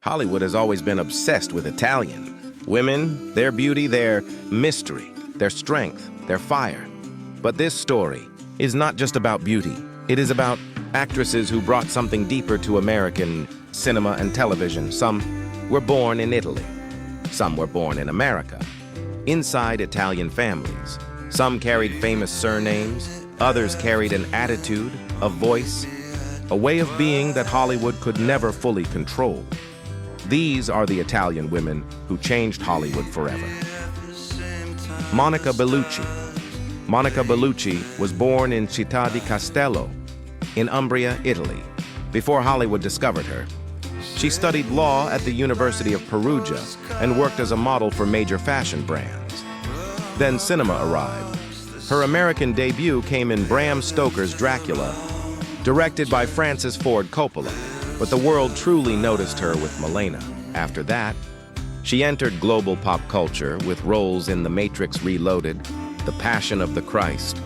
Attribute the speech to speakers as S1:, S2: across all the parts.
S1: Hollywood has always been obsessed with Italian. Women, their beauty, their mystery, their strength, their fire. But this story is not just about beauty. It is about actresses who brought something deeper to American cinema and television. Some were born in Italy. Some were born in America, inside Italian families. Some carried famous surnames. Others carried an attitude, a voice, a way of being that Hollywood could never fully control. These are the Italian women who changed Hollywood forever. Monica Bellucci. Monica Bellucci was born in Città di Castello, in Umbria, Italy, before Hollywood discovered her. She studied law at the University of Perugia and worked as a model for major fashion brands. Then cinema arrived. Her American debut came in Bram Stoker's Dracula, directed by Francis Ford Coppola, but the world truly noticed her with Milano. After that, she entered global pop culture with roles in The Matrix Reloaded, The Passion of the Christ.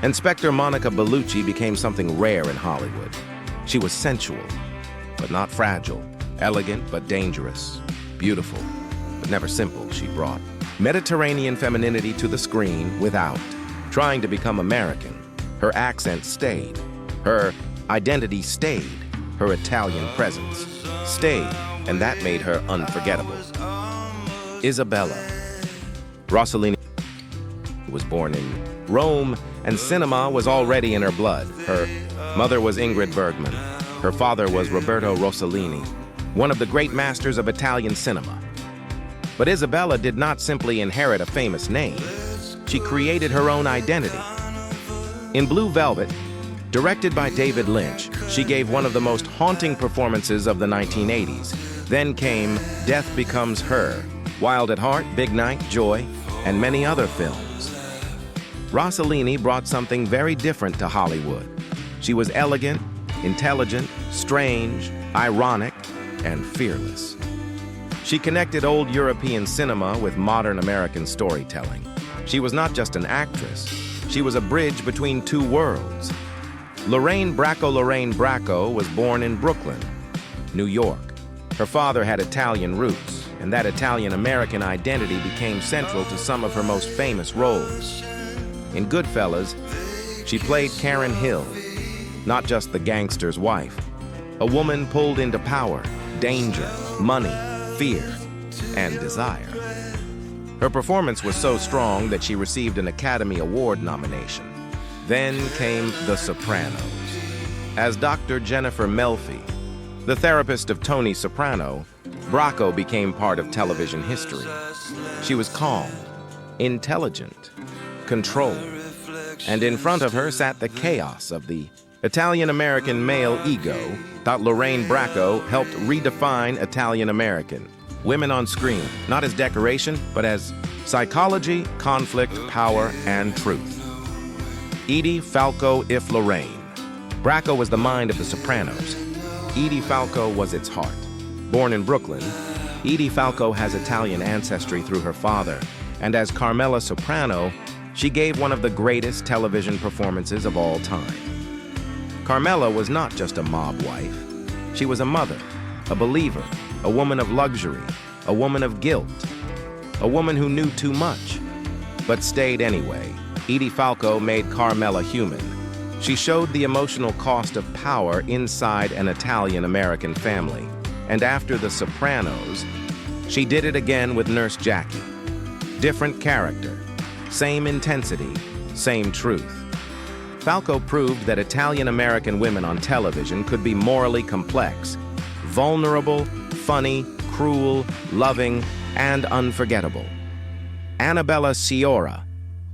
S1: Inspector Monica Bellucci became something rare in Hollywood. She was sensual, but not fragile, elegant but dangerous, beautiful, but never simple. She brought Mediterranean femininity to the screen without trying to become American. Her accent stayed. Her identity stayed. Her Italian presence stayed, and that made her unforgettable. Isabella. Rossellini was born in Rome, and cinema was already in her blood. Her mother was Ingrid Bergman. Her father was Roberto Rossellini, one of the great masters of Italian cinema. But Isabella did not simply inherit a famous name. She created her own identity. In Blue Velvet, directed by David Lynch, she gave one of the most haunting performances of the 1980s. Then came Death Becomes Her, Wild at Heart, Big Night, Joy, and many other films. Rossellini brought something very different to Hollywood. She was elegant, intelligent, strange, ironic, and fearless. She connected old European cinema with modern American storytelling. She was not just an actress, she was a bridge between two worlds. Lorraine Bracco was born in Brooklyn, New York. Her father had Italian roots, and that Italian-American identity became central to some of her most famous roles. In Goodfellas, she played Karen Hill, not just the gangster's wife, a woman pulled into power, danger, money, fear, and desire. Her performance was so strong that she received an Academy Award nomination. Then came The Sopranos. As Dr. Jennifer Melfi, the therapist of Tony Soprano, Bracco became part of television history. She was calm, intelligent, controlled, and in front of her sat the chaos of the Italian-American male ego that Lorraine Bracco helped redefine Italian-American. Women on screen, not as decoration, but as psychology, conflict, power, and truth. Edie, Falco, if Lorraine. Bracco was the mind of The Sopranos. Edie Falco was its heart. Born in Brooklyn, Edie Falco has Italian ancestry through her father, and as Carmela Soprano, she gave one of the greatest television performances of all time. Carmela was not just a mob wife. She was a mother, a believer, a woman of luxury, a woman of guilt, a woman who knew too much, but stayed anyway. Edie Falco made Carmela human. She showed the emotional cost of power inside an Italian-American family. And after The Sopranos, she did it again with Nurse Jackie. Different character, same intensity, same truth. Falco proved that Italian-American women on television could be morally complex, vulnerable, funny, cruel, loving, and unforgettable. Annabella Sciorra.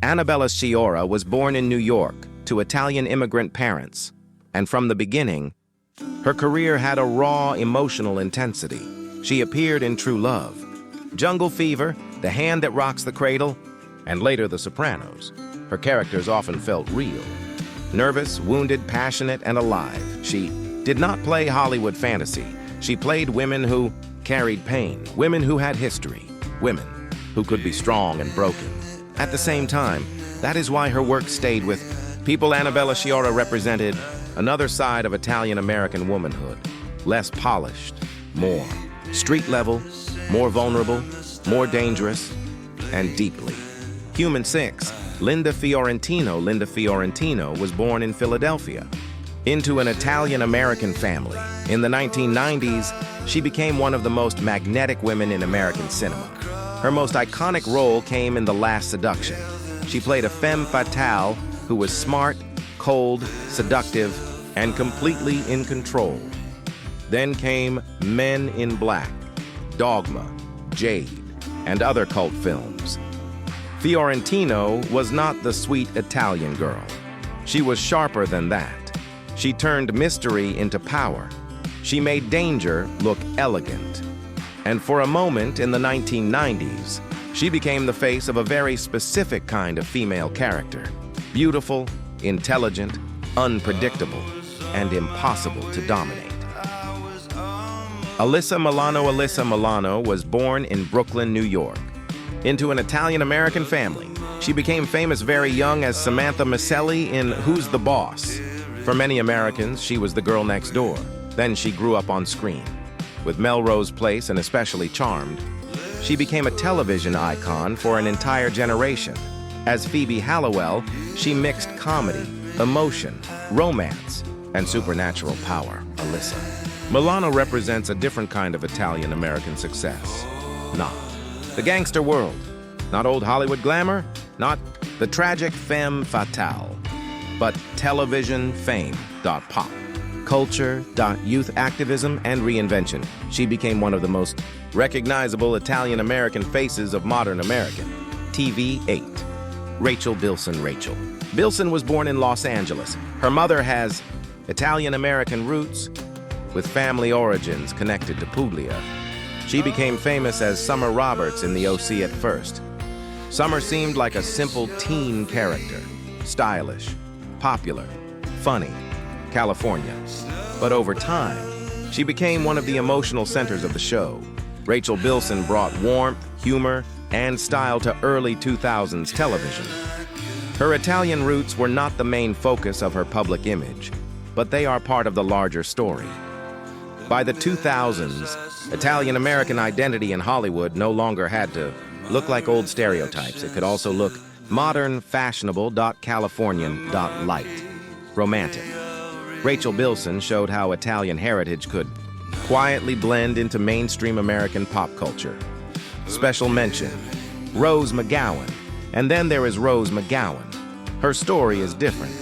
S1: Annabella Sciorra was born in New York to Italian immigrant parents, and from the beginning, her career had a raw emotional intensity. She appeared in True Love, Jungle Fever, The Hand That Rocks the Cradle, and later The Sopranos. Her characters often felt real. Nervous, wounded, passionate, and alive. She did not play Hollywood fantasy. She played women who carried pain, women who had history, women who could be strong and broken. At the same time, that is why her work stayed with people. Annabella Sciorra represented another side of Italian-American womanhood, less polished, more Street level, more vulnerable, more dangerous, and deeply human. 6. Linda Fiorentino. Linda Fiorentino was born in Philadelphia into an Italian-American family. In the 1990s, she became one of the most magnetic women in American cinema. Her most iconic role came in The Last Seduction. She played a femme fatale who was smart, cold, seductive, and completely in control. Then came Men in Black, Dogma, Jade, and other cult films. Fiorentino was not the sweet Italian girl. She was sharper than that. She turned mystery into power. She made danger look elegant. And for a moment in the 1990s, she became the face of a very specific kind of female character. Beautiful, intelligent, unpredictable, and impossible to dominate. Alyssa Milano. Alyssa Milano was born in Brooklyn, New York, into an Italian-American family. She became famous very young as Samantha Micelli in Who's the Boss? For many Americans, she was the girl next door. Then she grew up on screen. With Melrose Place and Especially Charmed, she became a television icon for an entire generation. As Phoebe Halliwell, she mixed comedy, emotion, romance, and supernatural power. Alyssa Milano represents a different kind of Italian-American success. Not the gangster world, not old Hollywood glamour, not the tragic femme fatale, but television fame. Pop culture. Youth activism and reinvention. She became one of the most recognizable Italian-American faces of modern American TV. 8. Rachel Bilson. Rachel Bilson was born in Los Angeles. Her mother has Italian-American roots with family origins connected to Puglia. She became famous as Summer Roberts in The OC at first. Summer seemed like a simple teen character, stylish, popular, funny, California. But over time, she became one of the emotional centers of the show. Rachel Bilson brought warmth, humor, and style to early 2000s television. Her Italian roots were not the main focus of her public image, but they are part of the larger story. By the 2000s, Italian-American identity in Hollywood no longer had to look like old stereotypes. It could also look modern, fashionable, Californian, light, romantic. Rachel Bilson showed how Italian heritage could quietly blend into mainstream American pop culture. Special mention, Rose McGowan. And then there is Rose McGowan. Her story is different.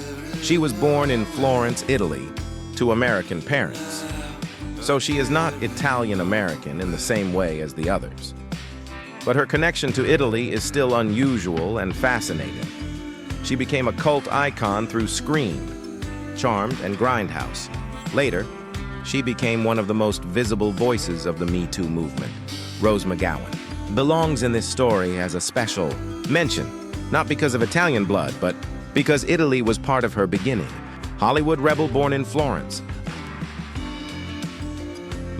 S1: She was born in Florence, Italy, to American parents. So she is not Italian-American in the same way as the others. But her connection to Italy is still unusual and fascinating. She became a cult icon through Scream, Charmed, and Grindhouse. Later, she became one of the most visible voices of the Me Too movement. Rose McGowan belongs in this story as a special mention, not because of Italian blood, but because Italy was part of her beginning. Hollywood rebel born in Florence.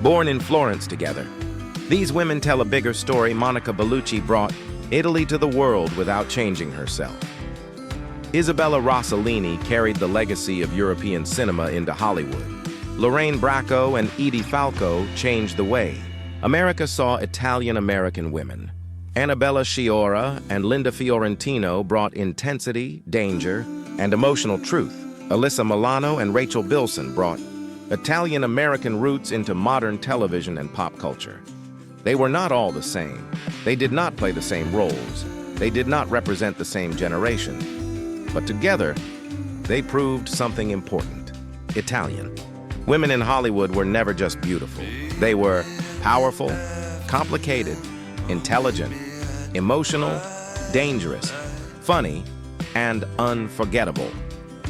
S1: Born in Florence together. These women tell a bigger story. Monica Bellucci brought Italy to the world without changing herself. Isabella Rossellini carried the legacy of European cinema into Hollywood. Lorraine Bracco and Edie Falco changed the way America saw Italian-American women. Annabella, Sciorra, and Linda Fiorentino brought intensity, danger, and emotional truth. Alyssa Milano and Rachel Bilson brought Italian-American roots into modern television and pop culture. They were not all the same. They did not play the same roles. They did not represent the same generation. But together, they proved something important. Italian. Women in Hollywood were never just beautiful. They were powerful, complicated, intelligent, emotional, dangerous, funny, and unforgettable.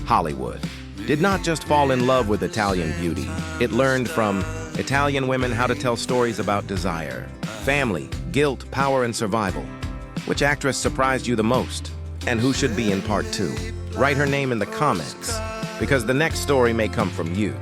S1: Hollywood did not just fall in love with Italian beauty. It learned from Italian women how to tell stories about desire, family, guilt, power, and survival. Which actress surprised you the most? And who should be in part 2? Write her name in the comments, because the next story may come from you.